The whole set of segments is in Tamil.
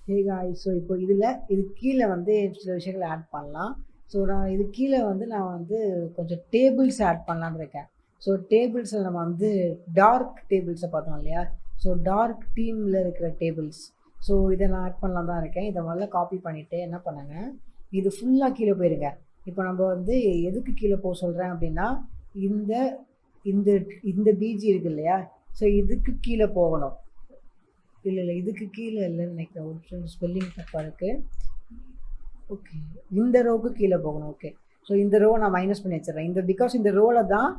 ஹே காய்ஸ், ஸோ இப்போ இது கீழே வந்து சில விஷயங்களை ஆட் பண்ணலாம். ஸோ நான் இது கீழே வந்து கொஞ்சம் டேபிள்ஸ் ஆட் பண்ணலான்னு இருக்கேன். ஸோ டேபிள்ஸில் நம்ம வந்து டார்க் டேபிள்ஸை பார்த்தோம் இல்லையா? ஸோ டார்க் தீமில் இருக்கிற டேபிள்ஸ். ஸோ இதை நான் ஆட் பண்ணலாம் தான் இருக்கேன். இதை முதல்ல காப்பி பண்ணிவிட்டு என்ன பண்ணுங்க, இது ஃபுல்லாக கீழே போயிருங்க. இப்போ நம்ம வந்து எதுக்கு கீழே போக சொல்கிறேன் அப்படின்னா, இந்த இந்த இந்த பிஜி இருக்கு இல்லையா? ஸோ இதுக்கு கீழே போகணும். இல்லை இதுக்கு கீழே இல்லைன்னு நினைக்கிறேன். ஒரு ஸ்பெல்லிங் தப்பாக இருக்குது. ஓகே, இந்த ரோவுக்கு கீழே போகணும். ஓகே, ஸோ இந்த ரோவை நான் மைனஸ் பண்ணி வச்சிடறேன். பிகாஸ் இந்த ரோவில் தான்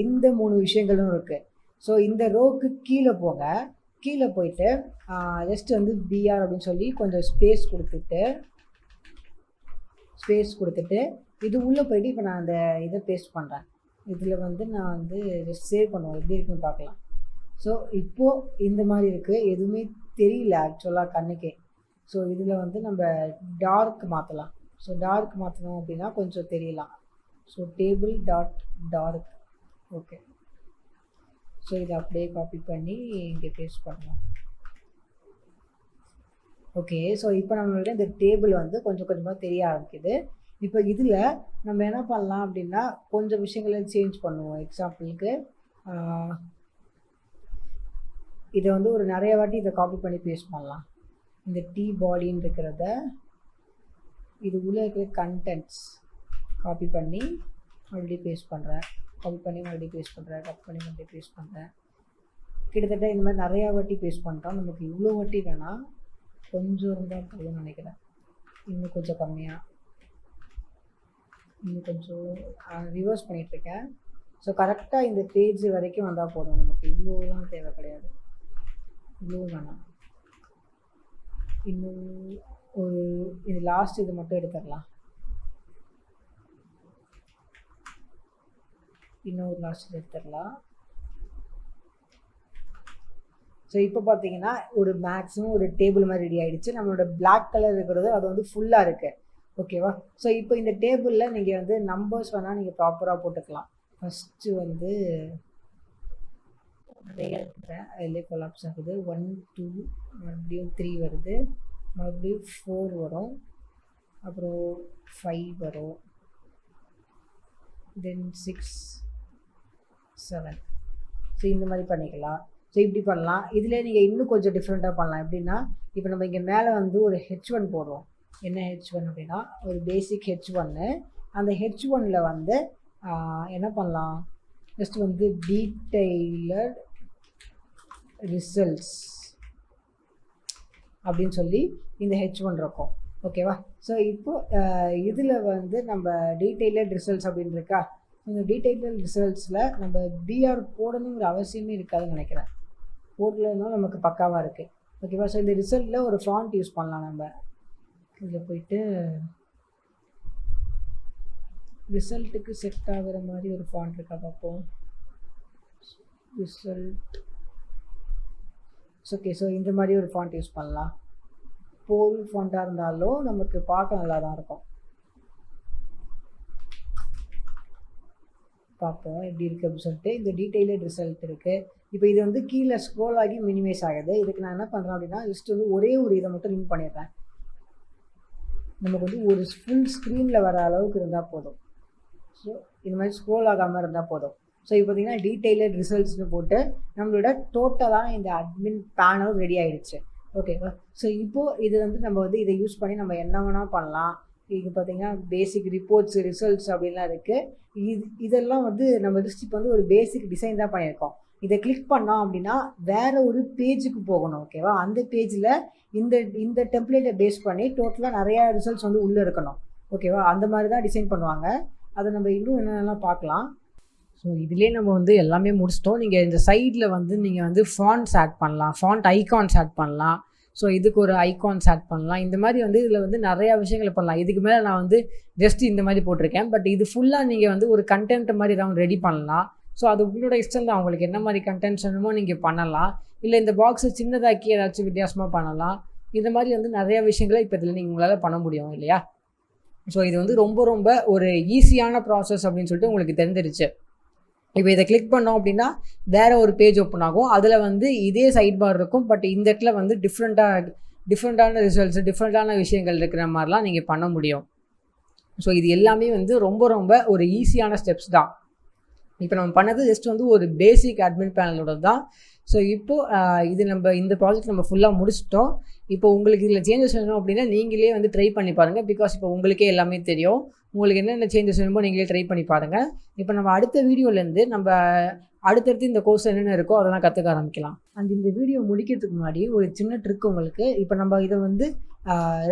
இந்த 3 விஷயங்களும் இருக்குது. ஸோ இந்த ரோவுக்கு கீழே போங்க. கீழே போயிட்டு ஜஸ்ட் வந்து பிஆர் அப்படின்னு சொல்லி கொஞ்சம் ஸ்பேஸ் கொடுத்துட்டு இது உள்ளே போயிட்டு இப்போ நான் அந்த இதை பேஸ்ட் பண்ணுறேன். இதில் வந்து நான் வந்து ஜஸ்ட் சேவ் பண்ணுவேன், எப்படி இருக்குன்னு பார்க்கலாம். ஸோ இப்போது இந்த மாதிரி இருக்குது, எதுவுமே தெரியல ஆக்சுவலாக கண்ணுக்கே. ஸோ இதில் வந்து நம்ம டார்க் மாற்றலாம். ஸோ டார்க் மாற்றணும் அப்படின்னா கொஞ்சம் தெரியலாம். So table dark. Okay, so இதை அப்படியே காப்பி பண்ணி இங்கே பேஸ்ட் பண்ணலாம். ஓகே, ஸோ இப்போ நம்மளோட இந்த டேபிள் வந்து கொஞ்சம் கொஞ்சமாக தெரிய ஆரம்பிக்குது. இப்போ இதில் நம்ம என்ன பண்ணலாம் அப்படின்னா கொஞ்சம் விஷயங்களை சேஞ்ச் பண்ணுவோம். எக்ஸாம்பிளுக்கு இதை வந்து ஒரு நிறைய வாட்டி இதை காப்பி பண்ணி பேஸ்ட் பண்ணலாம். இந்த டீ பாடின்னு இருக்கிறத இது உள்ளே இருக்கிற கண்டென்ட்ஸ் காப்பி பண்ணி மறுபடியும் பேஸ்ட் பண்ணுறேன், காப்பி பண்ணி மறுபடியும் பேஸ்ட் பண்ணுறேன், காப்பி பண்ணி மறுபடியும் பேஸ்ட் பண்ணுறேன். கிட்டத்தட்ட இந்த மாதிரி நிறையா வாட்டி பேஸ்ட் பண்ணுறோம். நமக்கு இவ்வளோ வாட்டி வேணால், கொஞ்சம் இருந்தால் போதும்னு நினைக்கிறேன். இன்னும் கொஞ்சம் கம்மியாக, இன்னும் கொஞ்சம் ரிவர்ஸ் பண்ணிகிட்ருக்கேன். ஸோ கரெக்டாக இந்த பேஜ் வரைக்கும் வந்தால் போதும். நமக்கு இவ்வளோலாம் தேவை கிடையாது, இவ்வளோ வேணாம். இன்னும் இது லாஸ்ட் இது மட்டும் எடுத்துடலாம். இன்னும் ஒரு லாஸ்ட் எடுத்துடலாம். ஸோ இப்போ பார்த்தீங்கன்னா ஒரு மேக்ஸிமம் ஒரு டேபிள் மாதிரி ரெடி ஆகிடுச்சு. நம்மளோட பிளாக் கலர் இருக்கிறது அது வந்து ஃபுல்லாக இருக்குது. ஓகேவா? ஸோ இப்போ இந்த டேபிளில் நீங்கள் வந்து நம்பர்ஸ் வேணால் நீங்கள் ப்ராப்பராக போட்டுக்கலாம். ஃபஸ்ட்டு வந்து நிறைய இருக்கிறேன், அதிலே கொலாப்ஸ் ஆகுது. 1 2 மறுபடியும் 3 வருது, மறுபடியும் 4 வரும், அப்புறம் 5 வரும், தென் 6 7. ஸோ இந்த மாதிரி பண்ணிக்கலாம். ஸோ இப்படி பண்ணலாம். இதில் நீங்கள் இன்னும் கொஞ்சம் டிஃப்ரெண்ட்டாக பண்ணலாம். எப்படின்னா, இப்போ நம்ம இங்கே மேலே வந்து ஒரு H1 போடுறோம். என்ன H1 அப்படின்னா ஒரு பேசிக் H1. அந்த H1ல் வந்து என்ன பண்ணலாம், ஜஸ்ட் வந்து டீட்டெயிலட் ரிசல்ட்ஸ் அப்படின்னு சொல்லி இந்த H1 இருக்கும். ஓகேவா? ஸோ இப்போது இதில் வந்து நம்ம டீட்டெயிலட் ரிசல்ட்ஸ் அப்படின்னு இருக்கா, இந்த டீட்டெயிலட் ரிசல்ட்ஸில் நம்ம பிஆர் போடணுங்கிற அவசியமே இருக்காதுன்னு நினைக்கிறேன். போடலன்னா நமக்கு பக்காவாக இருக்குது. ஓகேவா? ஸோ இந்த ரிசல்ட்டில் ஒரு ஃபாண்ட் யூஸ் பண்ணலாம். நம்ம இதில் போயிட்டு ரிசல்ட்டுக்கு செட் ஆகிற மாதிரி ஒரு ஃபாண்ட் இருக்கா பார்ப்போம். ரிசல்ட். ஓகே, ஸோ இந்த மாதிரி ஒரு ஃபாண்ட் யூஸ் பண்ணலாம். போல் ஃபாண்ட்டாக இருந்தாலும் நமக்கு பார்க்க நல்லா தான் இருக்கும். பார்ப்போம் எப்படி இருக்குது அப்படின்னு சொல்லிட்டு. இந்த டீட்டெயிலட் ரிசல்ட் இருக்குது. இப்போ இது வந்து கீழே ஸ்க்ரோல் ஆகி மினிமைஸ் ஆகுது. இதுக்கு நான் என்ன பண்ணுறேன் அப்படின்னா ஜஸ்ட் வந்து ஒரே ஒரு இதை மட்டும் லிங்க் பண்ணிடுறேன். நமக்கு வந்து ஒரு ஃபுல் ஸ்க்ரீனில் வர அளவுக்கு இருந்தால் போதும். ஸோ இந்த மாதிரி ஸ்க்ரோல் ஆகாமல் இருந்தால் போதும். ஸோ இப்போ பார்த்தீங்கன்னா டீட்டெயிலட் ரிசல்ட்ஸ்னு போட்டு நம்மளோட டோட்டலான இந்த அட்மின் பேனல் ரெடி ஆகிடுச்சு. ஓகேவா? ஸோ இப்போது இது வந்து நம்ம வந்து இதை யூஸ் பண்ணி நம்ம என்ன வேணால் பண்ணலாம். இது பார்த்திங்கன்னா பேசிக் ரிப்போர்ட்ஸ் ரிசல்ட்ஸ் அப்படின்லாம் இருக்குது. இதெல்லாம் வந்து நம்ம ஜஸ்ட் இப்போ வந்து ஒரு பேசிக் டிசைன் தான் பண்ணியிருக்கோம். இதை கிளிக் பண்ணோம் அப்படின்னா வேறு ஒரு பேஜுக்கு போகணும். ஓகேவா? அந்த பேஜில் இந்த டெம்ப்ளேட்டை பேஸ் பண்ணி டோட்டலாக நிறையா ரிசல்ட்ஸ் வந்து உள்ளே இருக்கணும். ஓகேவா? அந்த மாதிரி தான் டிசைன் பண்ணுவாங்க. அதை நம்ம இன்னும் என்னென்னலாம் பார்க்கலாம். ஸோ இதிலே நம்ம வந்து எல்லாமே முடிச்சிட்டோம். நீங்கள் இந்த சைடில் வந்து நீங்கள் வந்து ஃபாண்ட்ஸ் ஆட் பண்ணலாம், ஃபாண்ட் ஐகான்ஸ் ஆட் பண்ணலாம். ஸோ இதுக்கு ஒரு ஐகான்ஸ் ஆட் பண்ணலாம். இந்த மாதிரி வந்து இதில் வந்து நிறையா விஷயங்களை பண்ணலாம். இதுக்கு மேலே நான் வந்து ஜஸ்ட் இந்த மாதிரி போட்டிருக்கேன். பட் இது ஃபுல்லாக நீங்கள் வந்து ஒரு கண்டென்ட் மாதிரி ஏதாவது ரெடி பண்ணலாம். ஸோ அது உங்களோட இஷ்டம் தான். உங்களுக்கு என்ன மாதிரி கண்டென்ட்ஸ் வேணுமோ நீங்கள் பண்ணலாம். இல்லை இந்த பாக்ஸை சின்னதாக்கி ஏதாச்சும் வித்தியாசமாக பண்ணலாம். இந்த மாதிரி வந்து நிறையா விஷயங்களை இப்போ இதில் நீங்கள் உங்களால் பண்ண முடியும் இல்லையா? ஸோ இது வந்து ரொம்ப ரொம்ப ஒரு ஈஸியான ப்ராசஸ் அப்படின்னு சொல்லிட்டு உங்களுக்கு தெரிஞ்சிருச்சு. இப்போ இதை கிளிக் பண்ணோம் அப்படின்னா வேறு ஒரு பேஜ் ஓப்பன் ஆகும். அதில் வந்து இதே சைட் பார் இருக்கும். பட் இந்த இடத்துல வந்து டிஃப்ரெண்ட்டான ரிசல்ட்ஸ், டிஃப்ரெண்ட்டான விஷயங்கள் இருக்கிற மாதிரிலாம் நீங்கள் பண்ண முடியும். ஸோ இது எல்லாமே வந்து ரொம்ப ரொம்ப ஒரு ஈஸியான ஸ்டெப்ஸ் தான். இப்போ நம்ம பண்ணது ஜஸ்ட் வந்து ஒரு பேசிக் அட்மின் பேனலோட தான். ஸோ இப்போது இது நம்ம இந்த ப்ராஜெக்ட் நம்ம ஃபுல்லாக முடிச்சிட்டோம். இப்போ உங்களுக்கு இதில் சேஞ்சஸ் வேணும் அப்படின்னா நீங்களே வந்து ட்ரை பண்ணி பாருங்கள். பிகாஸ் இப்போ உங்களுக்கே எல்லாமே தெரியும். உங்களுக்கு என்னென்ன சேஞ்சஸ் வேணுமோ நீங்களே ட்ரை பண்ணி பாருங்கள். இப்போ நம்ம அடுத்த வீடியோலேருந்து நம்ம அடுத்தடுத்து இந்த கோர்ஸ் என்னென்ன இருக்கோ அதெல்லாம் கற்றுக்க ஆரம்பிக்கலாம். அண்ட் இந்த வீடியோ முடிக்கிறதுக்கு முன்னாடி ஒரு சின்ன ட்ரிக் உங்களுக்கு. இப்போ நம்ம இதை வந்து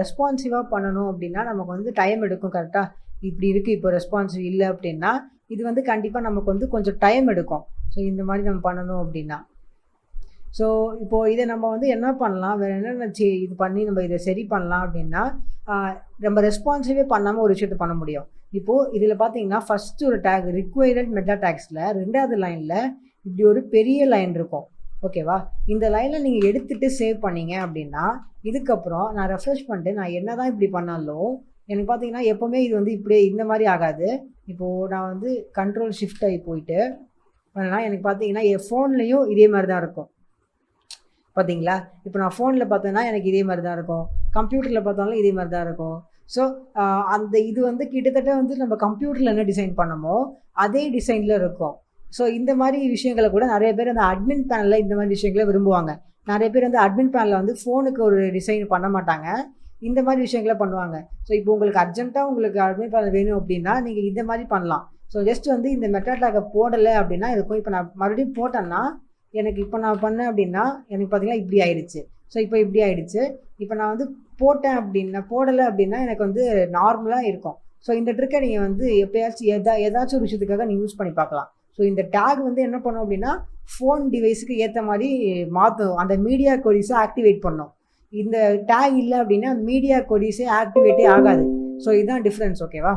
ரெஸ்பான்சிவாக பண்ணணும் அப்படின்னா நமக்கு வந்து டைம் எடுக்கும். கரெக்டாக இப்படி இருக்குது. இப்போ ரெஸ்பான்சிவ் இல்லை அப்படின்னா இது வந்து கண்டிப்பாக நமக்கு வந்து கொஞ்சம் டைம் எடுக்கும். ஸோ இந்த மாதிரி நம்ம பண்ணணும் அப்படின்னா ஸோ இப்போது இதை நம்ம வந்து என்ன பண்ணலாம், வேறு என்னென்ன இது பண்ணி நம்ம இதை சரி பண்ணலாம் அப்படின்னா நம்ம ரெஸ்பான்சிவே பண்ணாமல் ஒரு விஷயத்தை பண்ண முடியும். இப்போது இதில் பார்த்தீங்கன்னா ஃபஸ்ட்டு ஒரு டேக் ரிக்வயர்ட் மெட்டா டேக்ஸில் 2வது லைனில் இப்படி ஒரு பெரிய லைன் இருக்கும். ஓகேவா? இந்த லைனில் நீங்கள் எடுத்துகிட்டு சேவ் பண்ணீங்க அப்படின்னா இதுக்கப்புறம் நான் ரெஃப்ரெஷ் பண்ணிட்டு நான் என்ன தான் இப்படி பண்ணாலும் எனக்கு பார்த்தீங்கன்னா எப்போவுமே இது வந்து இப்படியே இந்த மாதிரி ஆகாது. இப்போது நான் வந்து கண்ட்ரோல் ஷிஃப்ட் ஆகி போயிட்டு பண்ணலாம். எனக்கு பார்த்தீங்கன்னா என் ஃபோன்லேயும் இதே மாதிரி தான் இருக்கும். பார்த்தீங்களா? இப்போ நான் ஃபோனில் பார்த்தேன்னா எனக்கு இதே மாதிரி தான் இருக்கும். கம்ப்யூட்டரில் பார்த்தாலும் இதே மாதிரி தான் இருக்கும். ஸோ அந்த இது வந்து கிட்டத்தட்ட வந்து நம்ம கம்ப்யூட்டரில் என்ன டிசைன் பண்ணமோ அதே டிசைனில் இருக்கும். ஸோ இந்த மாதிரி விஷயங்களை கூட நிறைய பேர் அந்த அட்மின் பேனலில் இந்த மாதிரி விஷயங்களை விரும்புவாங்க. நிறைய பேர் வந்து அட்மின் பேனலில் வந்து ஃபோனுக்கு ஒரு டிசைன் பண்ண மாட்டாங்க. இந்த மாதிரி விஷயங்களை பண்ணுவாங்க. ஸோ இப்போ உங்களுக்கு அர்ஜென்ட்டாக உங்களுக்கு அட்மின் பேனல் வேணும் அப்படின்னா நீங்கள் இந்த மாதிரி பண்ணலாம். ஸோ ஜஸ்ட் வந்து இந்த மெட்டா டேக்கை போடலை அப்படின்னா இருக்கும். இப்போ நான் மறுபடியும் போட்டேன்னா எனக்கு இப்போ நான் பண்ணேன் அப்படின்னா எனக்கு பார்த்தீங்கன்னா இப்படி ஆயிடுச்சு. ஸோ இப்போ இப்படி ஆயிடுச்சு. இப்போ நான் வந்து போட்டேன் அப்படின்னா போடலை அப்படின்னா எனக்கு வந்து நார்மலாக இருக்கும். ஸோ இந்த ட்ரிக்கை நீங்கள் வந்து எப்போயாச்சும் ஏதாச்சும் ஒரு விஷயத்துக்காக நீங்கள் யூஸ் பண்ணி பார்க்கலாம். ஸோ இந்த டேக் வந்து என்ன பண்ணும் அப்படின்னா ஃபோன் டிவைஸுக்கு ஏற்ற மாதிரி மாற்றும். அந்த மீடியா கொரிஸை ஆக்டிவேட் பண்ணும். இந்த டேக் இல்லை அப்படின்னா மீடியா கொரிஸே ஆக்டிவேட்டே ஆகாது. ஸோ இதுதான் டிஃப்ரென்ஸ். ஓகேவா?